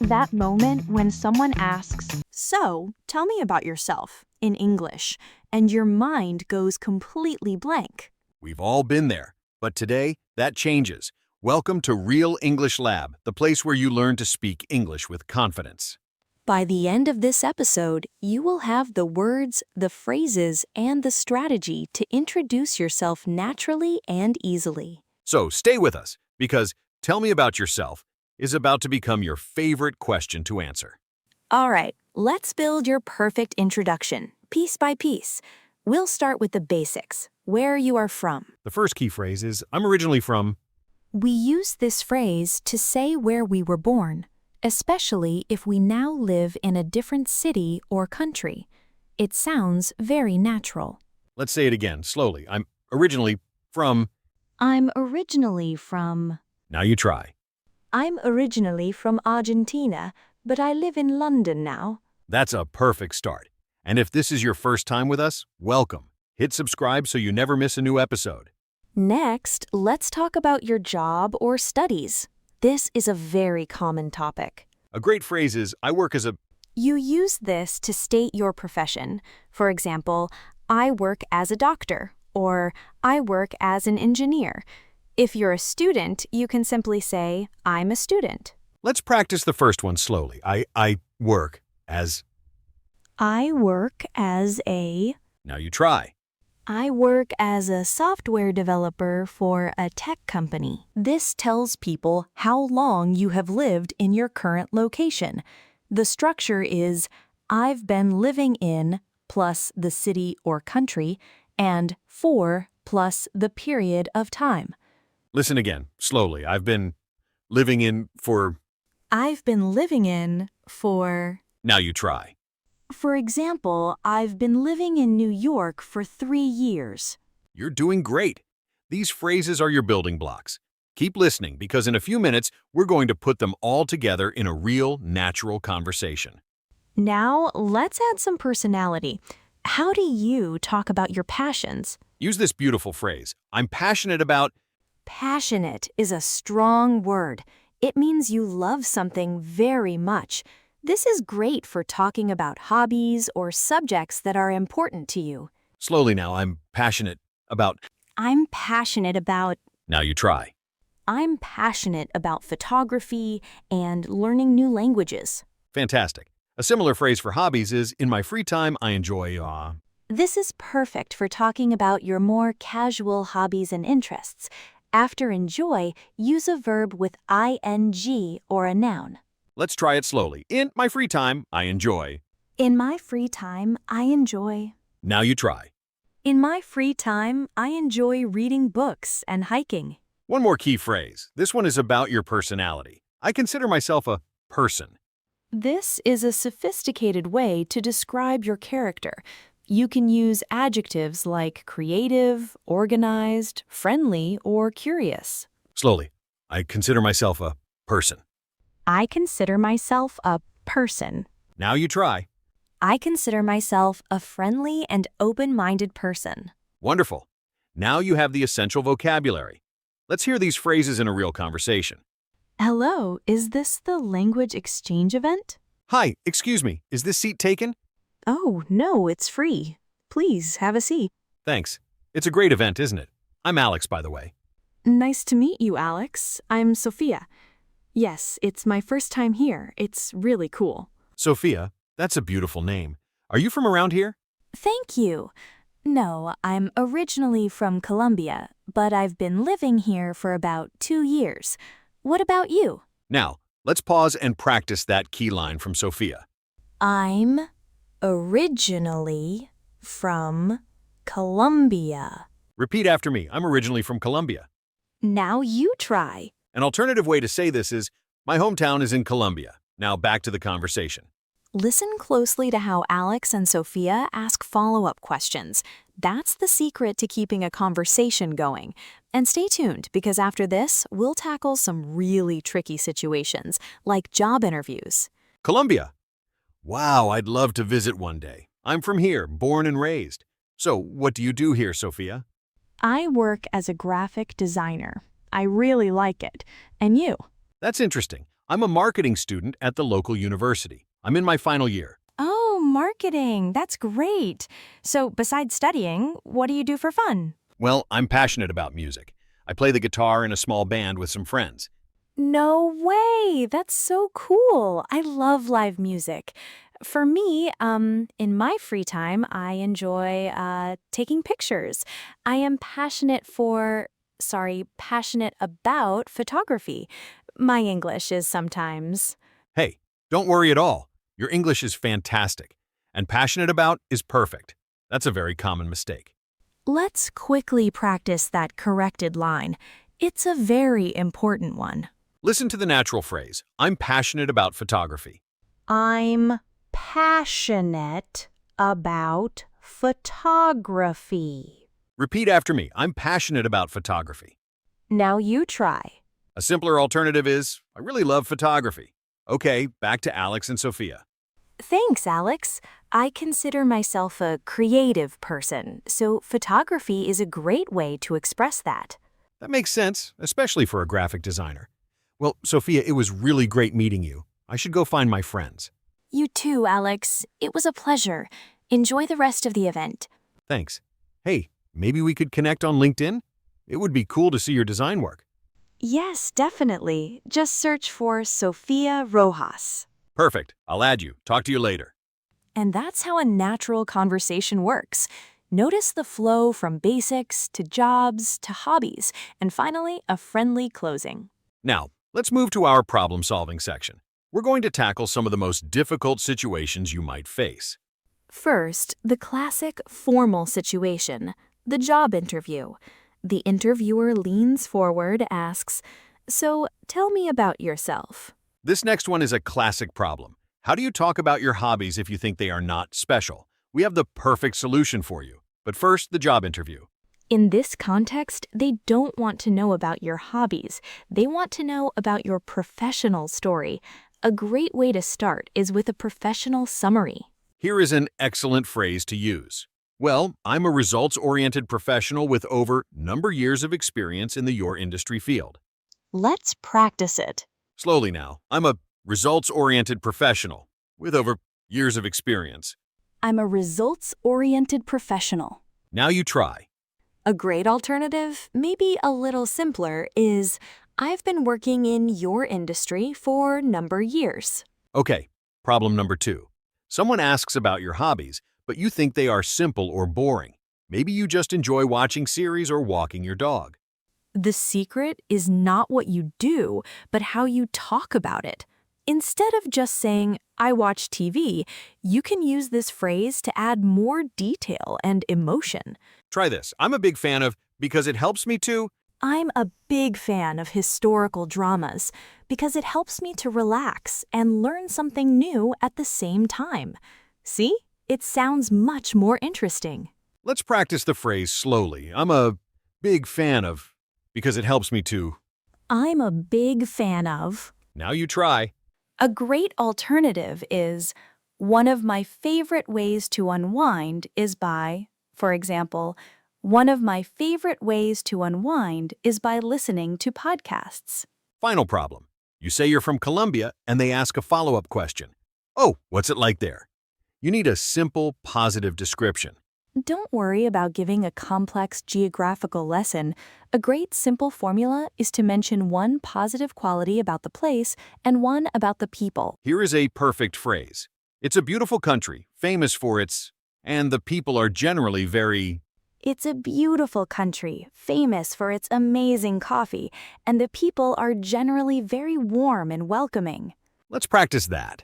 that moment when someone asks, "So, tell me about yourself," in English, and your mind goes completely blank. We've all been there, but today, that changes. Welcome to Real English Lab, the place where you learn to speak English with confidence. By the end of this episode, you will have the words, the phrases, and the strategy to introduce yourself naturally and easily. So stay with us, because Tell Me About Yourself is about to become your favorite question to answer. All right, let's build your perfect introduction, piece by piece. We'll start with the basics, where you are from. The first key phrase is, I'm originally from. We use this phrase to say where we were born, especially if we now live in a different city or country. It sounds very natural. Let's say it again, slowly. I'm originally from. I'm originally from. Now you try. I'm originally from Argentina, but I live in London now. That's a perfect start. And if this is your first time with us, welcome. Hit subscribe so you never miss a new episode. Next, let's talk about your job or studies. This is a very common topic. A great phrase is, I work as a. You use this to state your profession. For example, I work as a doctor, or I work as an engineer. If you're a student, you can simply say, I'm a student. Let's practice the first one slowly. I work as. I work as a. Now you try. I work as a software developer for a tech company. This tells people how long you have lived in your current location. The structure is I've been living in plus the city or country and for plus the period of time. Listen again, slowly. I've been living in for. I've been living in for. Now you try. For example, I've been living in New York for 3 years. You're doing great. These phrases are your building blocks. Keep listening because in a few minutes, we're going to put them all together in a real, natural conversation. Now, let's add some personality. How do you talk about your passions? Use this beautiful phrase. I'm passionate about. Passionate is a strong word. It means you love something very much. This is great for talking about hobbies or subjects that are important to you. Slowly now, I'm passionate about. I'm passionate about. Now you try. I'm passionate about photography and learning new languages. Fantastic. A similar phrase for hobbies is, in my free time, I enjoy. This is perfect for talking about your more casual hobbies and interests. After enjoy, use a verb with ing or a noun. Let's try it slowly. In my free time, I enjoy. In my free time, I enjoy. Now you try. In my free time, I enjoy reading books and hiking. One more key phrase. This one is about your personality. I consider myself a person. This is a sophisticated way to describe your character. You can use adjectives like creative, organized, friendly, or curious. Slowly. I consider myself a person. I consider myself a person. Now you try. I consider myself a friendly and open-minded person. Wonderful. Now you have the essential vocabulary. Let's hear these phrases in a real conversation. Hello, is this the language exchange event? Hi, excuse me, is this seat taken? Oh, no, it's free. Please have a seat. Thanks. It's a great event, isn't it? I'm Alex, by the way. Nice to meet you, Alex. I'm Sophia. Yes, it's my first time here. It's really cool. Sophia, that's a beautiful name. Are you from around here? Thank you. No, I'm originally from Colombia, but I've been living here for about 2 years. What about you? Now, let's pause and practice that key line from Sophia. I'm originally from Colombia. Repeat after me. I'm originally from Colombia. Now you try. An alternative way to say this is, my hometown is in Colombia. Now back to the conversation. Listen closely to how Alex and Sophia ask follow-up questions. That's the secret to keeping a conversation going. And stay tuned, because after this, we'll tackle some really tricky situations, like job interviews. Colombia. Wow, I'd love to visit one day. I'm from here, born and raised. So, what do you do here, Sophia? I work as a graphic designer. I really like it. And you? That's interesting. I'm a marketing student at the local university. I'm in my final year. Oh, marketing. That's great. So, besides studying, what do you do for fun? Well, I'm passionate about music. I play the guitar in a small band with some friends. No way! That's so cool. I love live music. For me, in my free time, I enjoy taking pictures. I am passionate about photography. My English is sometimes. Hey, don't worry at all. Your English is fantastic. And passionate about is perfect. That's a very common mistake. Let's quickly practice that corrected line. It's a very important one. Listen to the natural phrase, I'm passionate about photography. I'm passionate about photography. Repeat after me, I'm passionate about photography. Now you try. A simpler alternative is, I really love photography. Okay, back to Alex and Sophia. Thanks, Alex. I consider myself a creative person, so photography is a great way to express that. That makes sense, especially for a graphic designer. Well, Sophia, it was really great meeting you. I should go find my friends. You too, Alex. It was a pleasure. Enjoy the rest of the event. Thanks. Hey, maybe we could connect on LinkedIn? It would be cool to see your design work. Yes, definitely. Just search for Sophia Rojas. Perfect. I'll add you. Talk to you later. And that's how a natural conversation works. Notice the flow from basics to jobs to hobbies, and finally, a friendly closing. Now, let's move to our problem-solving section. We're going to tackle some of the most difficult situations you might face. First, the classic formal situation, the job interview. The interviewer leans forward, asks, "So, tell me about yourself." This next one is a classic problem. How do you talk about your hobbies if you think they are not special? We have the perfect solution for you. But first, the job interview. In this context, they don't want to know about your hobbies. They want to know about your professional story. A great way to start is with a professional summary. Here is an excellent phrase to use. Well, I'm a results-oriented professional with over years of experience in your industry field. Let's practice it. Slowly now. I'm a results-oriented professional with over years of experience. I'm a results-oriented professional. Now you try. A great alternative, maybe a little simpler, is I've been working in your industry for years. Okay, problem number 2. Someone asks about your hobbies, but you think they are simple or boring. Maybe you just enjoy watching series or walking your dog. The secret is not what you do, but how you talk about it. Instead of just saying, "I watch TV," you can use this phrase to add more detail and emotion. Try this. I'm a big fan of because it helps me to. I'm a big fan of historical dramas because it helps me to relax and learn something new at the same time. See? It sounds much more interesting. Let's practice the phrase slowly. I'm a big fan of because it helps me to. I'm a big fan of. Now you try. A great alternative is one of my favorite ways to unwind is by, for example, one of my favorite ways to unwind is by listening to podcasts. Final problem. You say you're from Colombia and they ask a follow-up question. Oh, what's it like there? You need a simple, positive description. Don't worry about giving a complex geographical lesson. A great simple formula is to mention one positive quality about the place and one about the people. Here is a perfect phrase. It's a beautiful country, famous for its, and the people are generally very. It's a beautiful country, famous for its amazing coffee, and the people are generally very warm and welcoming. Let's practice that.